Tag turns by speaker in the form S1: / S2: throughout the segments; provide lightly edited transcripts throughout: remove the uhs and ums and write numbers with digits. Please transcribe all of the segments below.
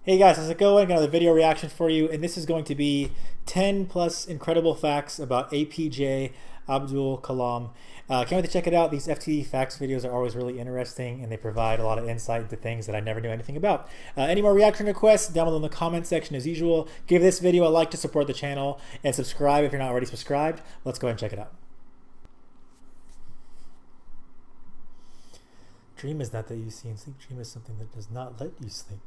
S1: Hey guys, how's it going? Got another video reaction for you, and this is going to be 10 plus incredible facts about APJ, Abdul Kalam. Can't wait to check it out. These FTD facts videos are always really interesting, and they provide a lot of insight into things that I never knew anything about. Any more reaction requests, down below in the comment section as usual. Give this video a like to support the channel, and subscribe if you're not already subscribed. Let's go ahead and check it out. Dream is not that you see in sleep. Dream is something that does not let you sleep.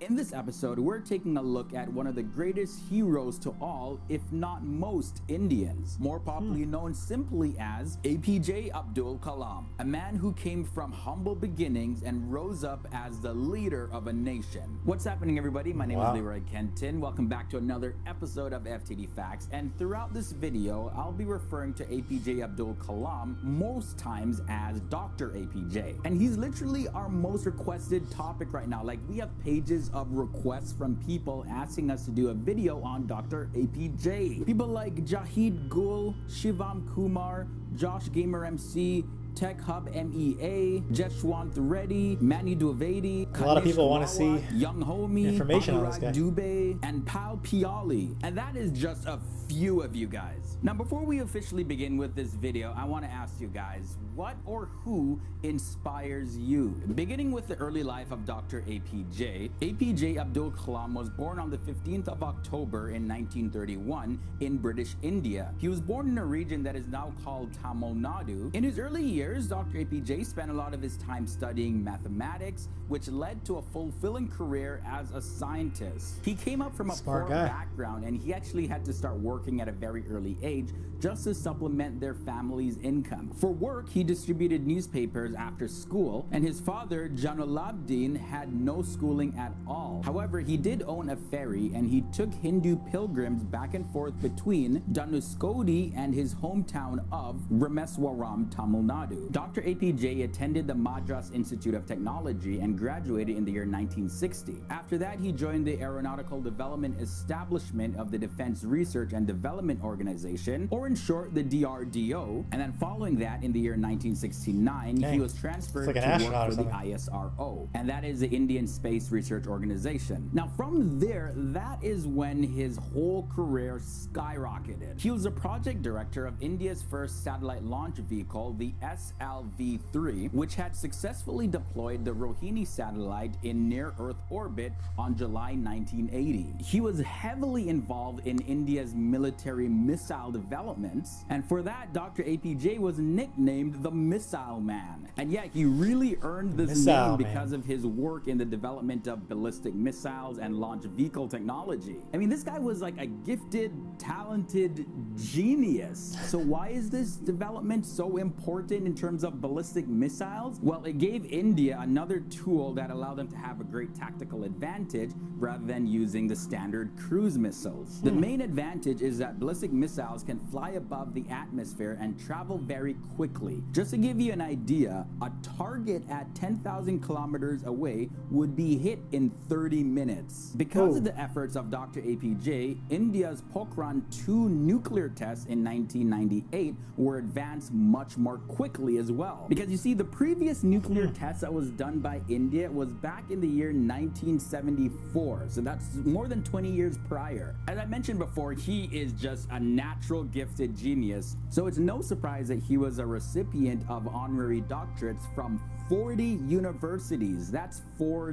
S2: In this episode, we're taking a look at one of the greatest heroes to all, if not most, Indians, more popularly known simply as APJ Abdul Kalam, a man who came from humble beginnings and rose up as the leader of a nation. What's happening, everybody? My name is Leroy Kenton. Welcome back to another episode of FTD Facts, and throughout this video, I'll be referring to APJ Abdul Kalam most times as Dr. APJ, and he's literally our most requested topic right now. Like, we have pages of requests from people asking us to do a video on Dr. APJ. People like Jahid Gul, Shivam Kumar, Josh Gamer MC, Tech Hub MEA, Jeshwant Reddy, Manny Duvedi,
S1: a lot of people want to see
S2: Young Homie,
S1: information on this guy.
S2: Dubey, and Pal Piali. And that is just a few of you guys. Now, before we officially begin with this video, I want to ask you guys, what or who inspires you? Beginning with the early life of Dr. APJ, APJ Abdul Kalam was born on the 15th of October in 1931 in British India. He was born in a region that is now called Tamil Nadu. In his early years, Dr. APJ spent a lot of his time studying mathematics, which led to a fulfilling career as a scientist. He came up from a poor background, and he actually had to start working at a very early age just to supplement their family's income. For work, he distributed newspapers after school, and his father, Janulabdin, had no schooling at all. However, he did own a ferry, and he took Hindu pilgrims back and forth between Dhanuskodi and his hometown of Rameswaram, Tamil Nadu. Dr. APJ attended the Madras Institute of Technology and graduated in the year 1960. After that, he joined the Aeronautical Development Establishment of the Defense Research and Development Organization, or in short, the DRDO, and then following that, in the year 1969, he was transferred to work for the ISRO, and that is the Indian Space Research Organization. Now, from there, that is when his whole career skyrocketed. He was the project director of India's first satellite launch vehicle, the SLV-3, which had successfully deployed the Rohini satellite in near-Earth orbit on July 1980. He was heavily involved in India's military missile developments, and for that, Dr. APJ was nicknamed the Missile Man. And yet, he really earned this name because of his work in the development of ballistic missiles and launch vehicle technology. I mean, this guy was like a gifted, talented genius. So why is this development so important in terms of ballistic missiles? Well, it gave India another tool that allowed them to have a great tactical advantage rather than using the standard cruise missiles. The main advantage is that ballistic missiles can fly above the atmosphere and travel very quickly. Just to give you an idea, a target at 10,000 kilometers away would be hit in 30 minutes. Because of the efforts of Dr. APJ, India's Pokhran 2 nuclear tests in 1998 were advanced much more quickly as well. Because you see, the previous nuclear test that was done by India was back in the year 1974. So that's more than 20 years prior. As I mentioned before, he is just a natural gifted genius. So it's no surprise that he was a recipient of honorary doctorates from 40 universities. That's 40.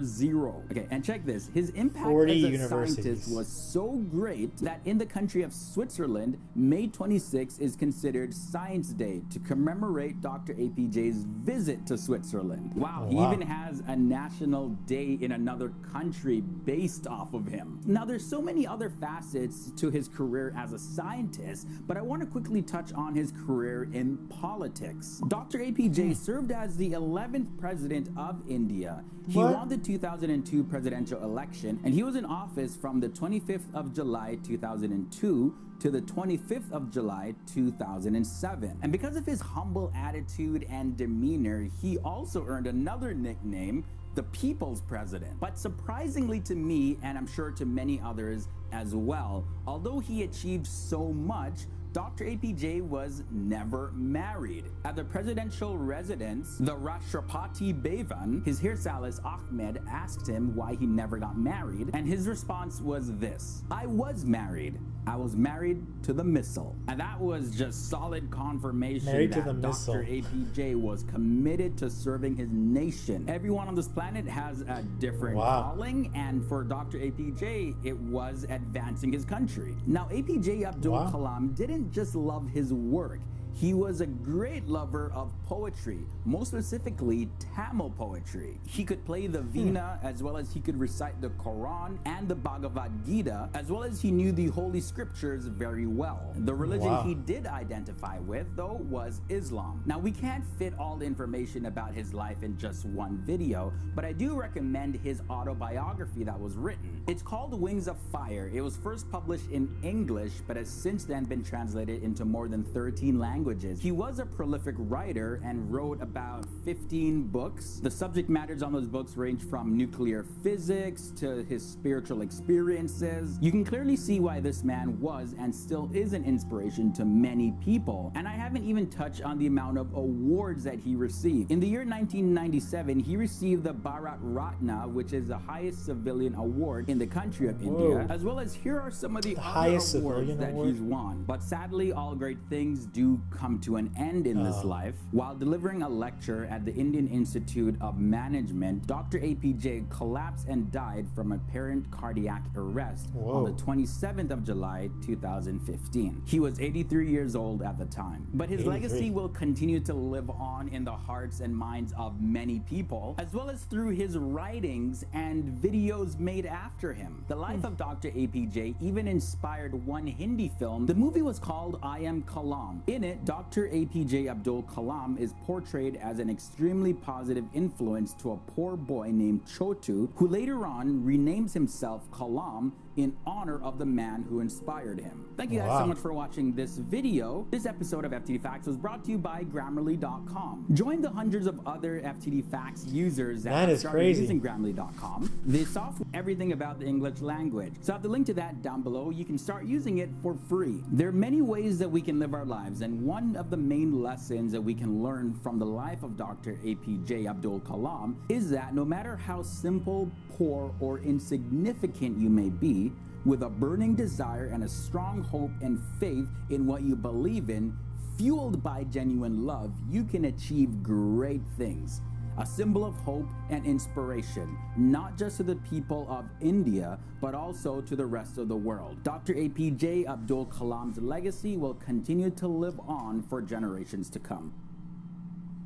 S2: Okay, and check this. His impact as a scientist was so great that in the country of Switzerland, May 26 is considered Science Day to commemorate Dr. APJ's visit to Switzerland. Wow, he even has a national day in another country based off of him. Now, there's so many other facets to his career as a scientist, but I want to quickly touch on his career in politics. Dr. APJ served as the 11th president of India. He won the 2002 presidential election, and he was in office from the 25th of July 2002 to the 25th of July 2007. And because of his humble attitude and demeanor, he also earned another nickname, the People's President. But surprisingly to me, and I'm sure to many others as well, although he achieved so much, Dr. APJ was never married. At the presidential residence, the Rashtrapati Bhavan, his hairstylist Ahmed asked him why he never got married, and his response was this: "I was married. I was married to the missile." And that was just solid confirmation that Dr. APJ was committed to serving his nation. Everyone on this planet has a different calling, and for Dr. APJ, it was advancing his country. Now, APJ Abdul Kalam didn't just love his work. He was a great lover of poetry, most specifically Tamil poetry. He could play the veena, as well as he could recite the Quran and the Bhagavad Gita, as well as he knew the Holy Scriptures very well. The religion he did identify with, though, was Islam. Now, we can't fit all the information about his life in just one video, but I do recommend his autobiography that was written. It's called Wings of Fire. It was first published in English, but has since then been translated into more than 13 languages. He was a prolific writer and wrote about 15 books. The subject matters on those books range from nuclear physics to his spiritual experiences. You can clearly see why this man was and still is an inspiration to many people. And I haven't even touched on the amount of awards that he received. In the year 1997, he received the Bharat Ratna, which is the highest civilian award in the country of India, as well as here are some of the other awards that he's won. But sadly, all great things do come to an end in this life. While delivering a lecture at the Indian Institute of Management, Dr. APJ collapsed and died from apparent cardiac arrest on the 27th of July 2015. He was 83 years old at the time. But his legacy will continue to live on in the hearts and minds of many people, as well as through his writings and videos made after him. The life of Dr. APJ even inspired one Hindi film. The movie was called I Am Kalam. In it, Dr. APJ Abdul Kalam is portrayed as an extremely positive influence to a poor boy named Chotu, who later on renames himself Kalam in honor of the man who inspired him. Thank you guys so much for watching this video. This episode of FTD Facts was brought to you by Grammarly.com. Join the hundreds of other FTD Facts users that have started using Grammarly.com. They software everything about the English language. So I have the link to that down below. You can start using it for free. There are many ways that we can live our lives, and one of the main lessons that we can learn from the life of Dr. APJ Abdul Kalam is that no matter how simple, poor, or insignificant you may be, with a burning desire and a strong hope and faith in what you believe in, fueled by genuine love, you can achieve great things. A symbol of hope and inspiration, not just to the people of India, but also to the rest of the world. Dr. APJ Abdul Kalam's legacy will continue to live on for generations to come.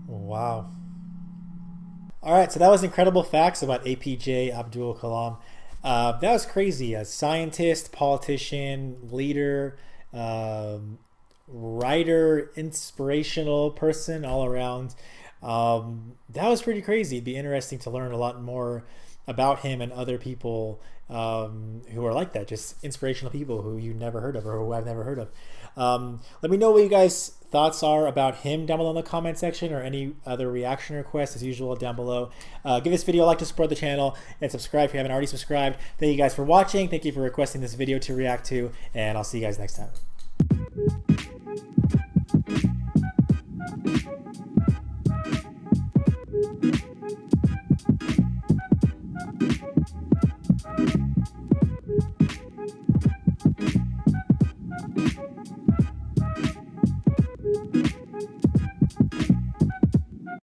S1: Wow. All right, so that was incredible facts about APJ Abdul Kalam. That was crazy. A scientist, politician, leader, writer, inspirational person all around. That was pretty crazy. It'd be interesting to learn a lot more about him and other people who are like that, just inspirational people who you never heard of or who I've never heard of. Let me know what you guys' thoughts are about him down below in the comment section, or any other reaction requests as usual down below. Give this video a like to support the channel, and subscribe if you haven't already subscribed. Thank you guys for watching. Thank you for requesting this video to react to, and I'll see you guys next time.